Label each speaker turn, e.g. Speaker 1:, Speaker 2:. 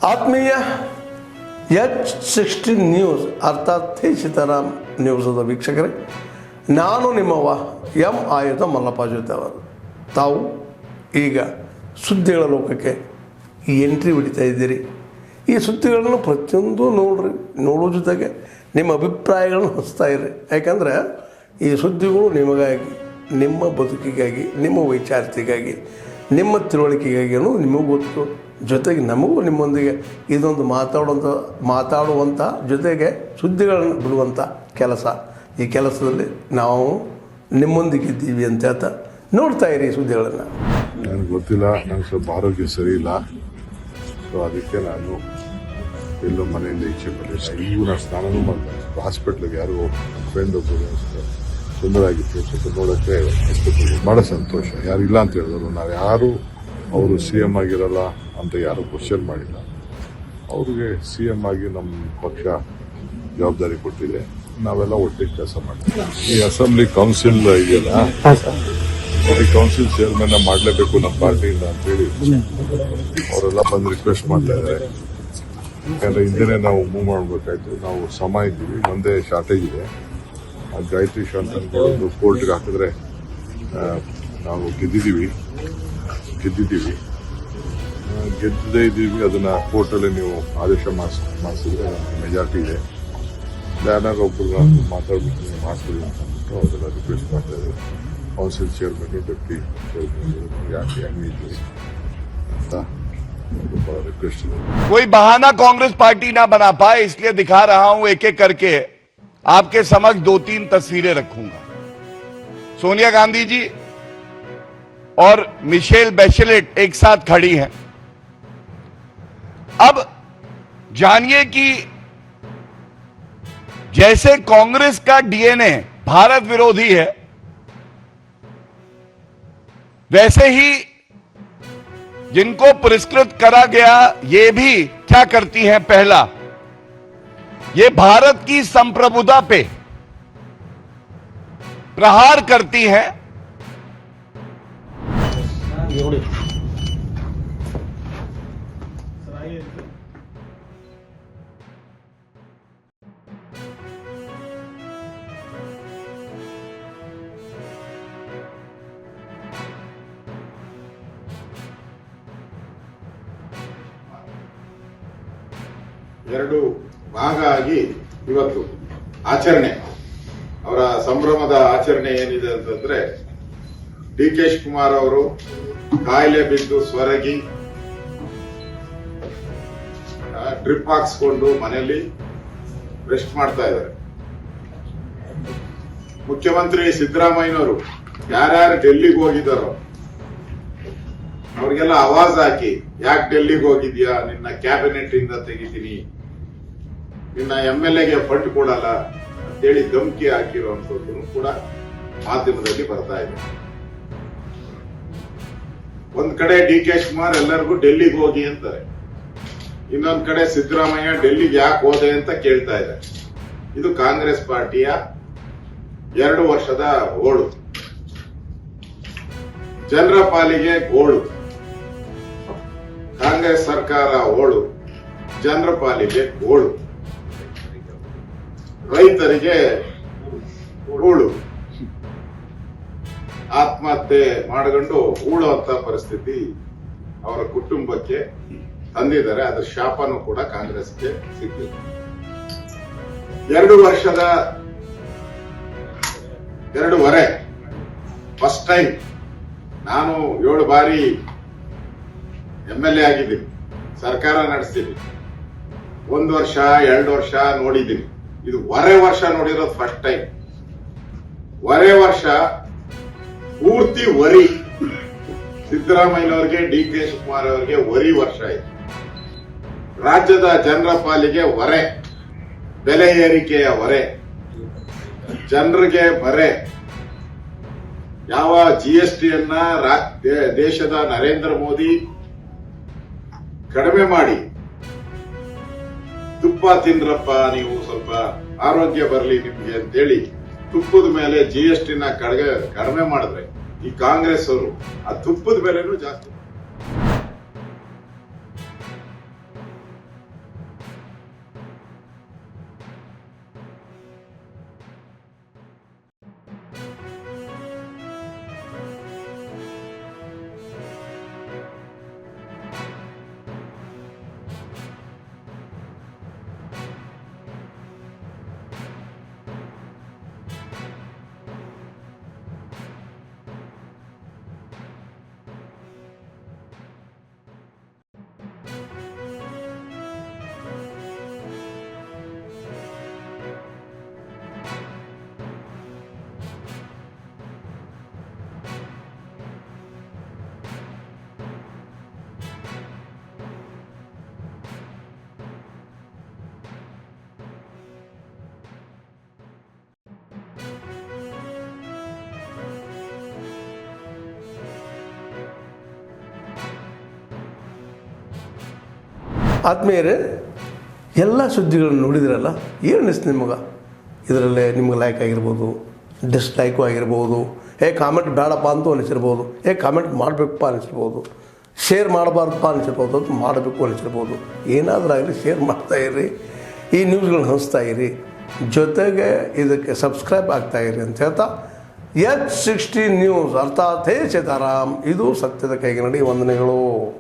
Speaker 1: ಆತ್ಮೀಯ H16 news ಅರ್ಥಾತ್ ಥೇ ಸೀತಾರಾಮ್ ನ್ಯೂಸದ ವೀಕ್ಷಕರೇ, ನಾನು ನಿಮ್ಮವ ಎಂ ಆಯುಧ ಮಲ್ಲಪ್ಪ ಜೊತೆ ಅವರು. ತಾವು ಈಗ ಸುದ್ದಿಗಳ ಲೋಕಕ್ಕೆ ಎಂಟ್ರಿ ಹೊಡಿತಾ ಇದ್ದೀರಿ. ಈ ಸುದ್ದಿಗಳನ್ನು ಪ್ರತಿಯೊಂದು ನೋಡೋ ಜೊತೆಗೆ ನಿಮ್ಮ ಅಭಿಪ್ರಾಯಗಳನ್ನು ಹಂಚ್ತಾ ಇರ್ರಿ. ಯಾಕಂದರೆ ಈ ಸುದ್ದಿಗಳು ನಿಮಗಾಗಿ, ನಿಮ್ಮ ಬದುಕಿಗಾಗಿ, ನಿಮ್ಮ ವೈಚಾರಿಕೆಗಾಗಿ, ನಿಮ್ಮ ತಿಳುವಳಿಕೆಗಾಗಿ ಅನ್ನೋದು ನಿಮಗೂ ಗೊತ್ತು. ಜೊತೆಗೆ ನಮಗೂ ನಿಮ್ಮೊಂದಿಗೆ ಇದೊಂದು ಮಾತಾಡುವಂಥ ಜೊತೆಗೆ ಸುದ್ದಿಗಳನ್ನು ಬಿಡುವಂಥ ಕೆಲಸ. ಈ ಕೆಲಸದಲ್ಲಿ ನಾವು ನಿಮ್ಮೊಂದಿಗಿದ್ದೀವಿ ಅಂತ ಹೇಳ್ತಾ ನೋಡ್ತಾ ಇರಿ ಸುದ್ದಿಗಳನ್ನು.
Speaker 2: ನನಗೆ ಗೊತ್ತಿಲ್ಲ, ನನಗೆ ಸ್ವಲ್ಪ ಆರೋಗ್ಯ ಸರಿ ಇಲ್ಲ. ಸೊ ಅದಕ್ಕೆ ನಾನು ಎಲ್ಲೋ ಮನೆಯಿಂದ ಈಚೆ ಬರಲಿಲ್ಲ. ಈಗೂ ನಾನು ಸ್ನಾನನೂ ಮಾಡ್ತಾರೆ. ಹಾಸ್ಪಿಟ್ಲಿಗೆ ಯಾರು ಫ್ರೆಂಡ್ ಒಬ್ಬರು ತೊಂದರೆ ಆಗಿತ್ತು, ಸ್ವಲ್ಪ ನೋಡೋಕ್ಕೆ ಭಾಳ ಸಂತೋಷ. ಯಾರು ಇಲ್ಲ ಅಂತ ಹೇಳಿದ್ರು. ನಾವು ಯಾರು ಅವರು CM ಆಗಿರಲ್ಲ ಅಂತ ಯಾರು ಕ್ವಶನ್ ಮಾಡಿಲ್ಲ. ಅವ್ರಿಗೆ CM ಆಗಿ ನಮ್ಮ ಪಕ್ಷ ಜವಾಬ್ದಾರಿ ಕೊಟ್ಟಿದೆ. ನಾವೆಲ್ಲ ಒಟ್ಟಿಗೆ ಕೆಲಸ ಮಾಡ್ತೀವಿ. ಈ ಅಸೆಂಬ್ಲಿ ಕೌನ್ಸಿಲ್ ಇದೆಯಲ್ಲ, ಈ ಕೌನ್ಸಿಲ್ ಚೇರ್ಮನ್ ಮಾಡಲೇಬೇಕು ನಮ್ಮ ಪಾರ್ಟಿಯಿಂದ ಅಂತೇಳಿ ಅವರೆಲ್ಲ ಬಂದು ರಿಕ್ವೆಸ್ಟ್ ಮಾಡ್ತಾ ಇದ್ದಾರೆ. ಯಾಕಂದ್ರೆ ಹಿಂದೆ ನಾವು ಮೂವ್ ಮಾಡಬೇಕಾಯ್ತು. ನಾವು ಸಮ ಇದ್ದೀವಿ, ಒಂದೇ ಶಾರ್ಟೇಜ್ ಇದೆ. ಆ ಗಾಯತ್ರಿ ಶಾಂತನ್ಗಳು ಕೋರ್ಟ್ಗೆ ಹಾಕಿದ್ರೆ ನಾವು ಗೆದ್ದಿದ್ದೀವಿ. ಗೆದ್ದದೇ ಇದ್ದೀವಿ. ಅದನ್ನ ಕೋರ್ಟಲ್ಲಿ ನೀವು ಆದೇಶ ಮಾಡಿಸಿದ್ರೆ ಮೆಜಾರಿಟಿ ಇದೆ. ಯಾರಾಗ ಒಬ್ಬರು ಮಾತಾಡ್ಬಿಟ್ಟು ನೀವು ಮಾಡಿಸ್ತೀವಿ ಅಂತ ಅಂದ್ಬಿಟ್ಟು ಅವರೆಲ್ಲ ರಿಕ್ವೆಸ್ಟ್ ಮಾಡ್ತಾ ಇದ್ದಾರೆ. ಕೌನ್ಸಿಲ್ ಚೇರ್ಮನ್, ಡೆಪ್ಟಿ ಚೇರ್ಮನ್ ಯಾಕೆ ಹೆಂಗಿದ್ದೀವಿ ಅಂತ रिक्वेस्ट है.
Speaker 3: कोई बहाना कांग्रेस पार्टी ना बना पाए, इसलिए दिखा रहा हूं. एक एक करके आपके समक्ष 2-3 तस्वीरें रखूंगा. सोनिया गांधी जी और मिशेल बैचेलेट एक साथ खड़ी हैं. अब जानिए कि जैसे कांग्रेस का DNA भारत विरोधी है, वैसे ही जिनको पुरस्कृत करा गया ये भी क्या करती हैं? पहला, ये भारत की संप्रभुता पे प्रहार करती हैं.
Speaker 4: ಎರಡು ಭಾಗ ಆಗಿ ಇವತ್ತು ಆಚರಣೆ, ಅವರ ಸಂಭ್ರಮದ ಆಚರಣೆ ಏನಿದೆ ಅಂತಂದ್ರೆ, DK ಶಿವಕುಮಾರ್ ಅವರು ಕಾಯಿಲೆ ಬಿದ್ದು ಸ್ವರಗಿ ಡ್ರಿಪ್ ಹಾಕ್ಸ್ಕೊಂಡು ಮನೆಯಲ್ಲಿ ರೆಸ್ಟ್ ಮಾಡ್ತಾ ಇದ್ದಾರೆ. ಮುಖ್ಯಮಂತ್ರಿ ಸಿದ್ದರಾಮಯ್ಯನವರು ಯಾರ್ಯಾರು ಡೆಲ್ಲಿಗೆ ಹೋಗಿದ್ದಾರೋ ಅವ್ರಿಗೆಲ್ಲ ಆವಾಜ್ ಹಾಕಿ, ಯಾಕೆ ಡೆಲ್ಲಿಗೆ ಹೋಗಿದ್ಯಾ, ನಿನ್ನ ಕ್ಯಾಬಿನೆಟ್ ಇಂದ ತೆಗಿತೀನಿ, ನಿನ್ನ MLAಗೆ ಫಂಡ್ ಕೊಡಲ್ಲ ಅಂತೇಳಿ ಧಮಕಿ ಹಾಕಿರುವಂತದ್ದು ಕೂಡ ಮಾಧ್ಯಮದಲ್ಲಿ ಬರ್ತಾ ಇದೆ. ಒಂದ್ ಕಡೆ DK ಶಿವಕುಮಾರ್ ಎಲ್ಲರಿಗೂ ಡೆಲ್ಲಿಗೆ ಹೋಗಿ ಅಂತಾರೆ, ಇನ್ನೊಂದ್ ಕಡೆ ಸಿದ್ದರಾಮಯ್ಯ ಡೆಲ್ಲಿಗೆ ಯಾಕೆ ಹೋದೆ ಅಂತ ಕೇಳ್ತಾ ಇದೆ. ಇದು ಕಾಂಗ್ರೆಸ್ ಪಾರ್ಟಿಯ 2 ವರ್ಷದ ಓಳು. ಜನರ ಪಾಲಿಗೆ ಗೋಳು. ಕಾಂಗ್ರೆಸ್ ಸರ್ಕಾರ ಓಳು, ಜನರ ಪಾಲಿಗೆ ಗೋಳು, ರೈತರಿಗೆ ಹೂಳು. ಆತ್ಮಹತ್ಯೆ ಮಾಡಿಕೊಂಡು ಹೂಳುವಂತ ಪರಿಸ್ಥಿತಿ ಅವರ ಕುಟುಂಬಕ್ಕೆ ತಂದಿದ್ದಾರೆ. ಅದರ ಶಾಪನೂ ಕೂಡ ಕಾಂಗ್ರೆಸ್ಗೆ ಸಿಕ್ಕಿದೆ. 2 ವರ್ಷದ 2.5 ಫಸ್ಟ್ ಟೈಮ್ ನಾನು 7 ಬಾರಿ MLA ಆಗಿದ್ದೀನಿ, ಸರ್ಕಾರ ನಡೆಸ್ತೀನಿ. 1 ವರ್ಷ 2 ವರ್ಷ ನೋಡಿದ್ದೀನಿ. ಇದು ವರೆ ವರ್ಷ ನೋಡಿರೋದು ಫಸ್ಟ್ ಟೈಮ್. ವರೆ ವರ್ಷ ಪೂರ್ತಿ ವರಿ. ಸಿದ್ದರಾಮಯ್ಯನವ್ರಿಗೆ, DK ಶಿವಕುಮಾರ್ ಅವರಿಗೆ ವರಿ ವರ್ಷ ಇದೆ. ರಾಜ್ಯದ ಜನರ ಪಾಲಿಗೆ ಹೊರೆ, ಬೆಲೆ ಏರಿಕೆಯ ಹೊರೆ, ಜನರಿಗೆ ಬರೆ. ಯಾವ GSTಯನ್ನ ದೇಶದ ನರೇಂದ್ರ ಮೋದಿ ಕಡಿಮೆ ಮಾಡಿ, ತುಪ್ಪ ತಿನ್ರಪ್ಪ ನೀವು, ಸ್ವಲ್ಪ ಆರೋಗ್ಯ ಬರಲಿ ನಿಮ್ಗೆ ಅಂತೇಳಿ ತುಪ್ಪದ ಮೇಲೆ GSTನ ಕಡಿಮೆ ಮಾಡಿದ್ರೆ, ಈ ಕಾಂಗ್ರೆಸ್ ಅವರು ಆ ತುಪ್ಪದ ಬೆಲೆನೂ ಜಾಸ್ತಿ.
Speaker 1: ಆದ್ಮೇಲೆ ಎಲ್ಲ ಸುದ್ದಿಗಳನ್ನು ನೋಡಿದ್ರಲ್ಲ, ಏನು ಅನಿಸ್ತು ನಿಮಗೆ? ಇದರಲ್ಲೇ ನಿಮ್ಗೆ ಲೈಕ್ ಆಗಿರ್ಬೋದು, ಡಿಸ್ಲೈಕು ಆಗಿರ್ಬೋದು, ಕಾಮೆಂಟ್ ಬೇಡಪ್ಪ ಅಂತೂ ಅನಿಸಿರ್ಬೋದು, ಕಾಮೆಂಟ್ ಮಾಡಬೇಕಪ್ಪ ಅನಿಸಿರ್ಬೋದು, ಶೇರ್ ಮಾಡಬಾರ್ದಪ್ಪ ಅನಿಸಿರ್ಬೋದು, ಅದು ಮಾಡಬೇಕು ಅನಿಸಿರ್ಬೋದು. ಏನಾದರೂ ಆಗಲಿ ಶೇರ್ ಮಾಡ್ತಾಯಿರಿ, ಈ ನ್ಯೂಸ್ಗಳನ್ನ ಹಂಚ್ತಾ ಇರಿ, ಜೊತೆಗೆ ಇದಕ್ಕೆ ಸಬ್ಸ್ಕ್ರೈಬ್ ಆಗ್ತಾಯಿರಿ ಅಂತ ಹೇಳ್ತಾ H16 ನ್ಯೂಸ್ ಅರ್ಥಾತ್ ಹೇ ಸೀತಾರಾಮ್, ಇದು ಸತ್ಯದ ಕೈಗೆ ನಡಿ. ವಂದನೆಗಳು.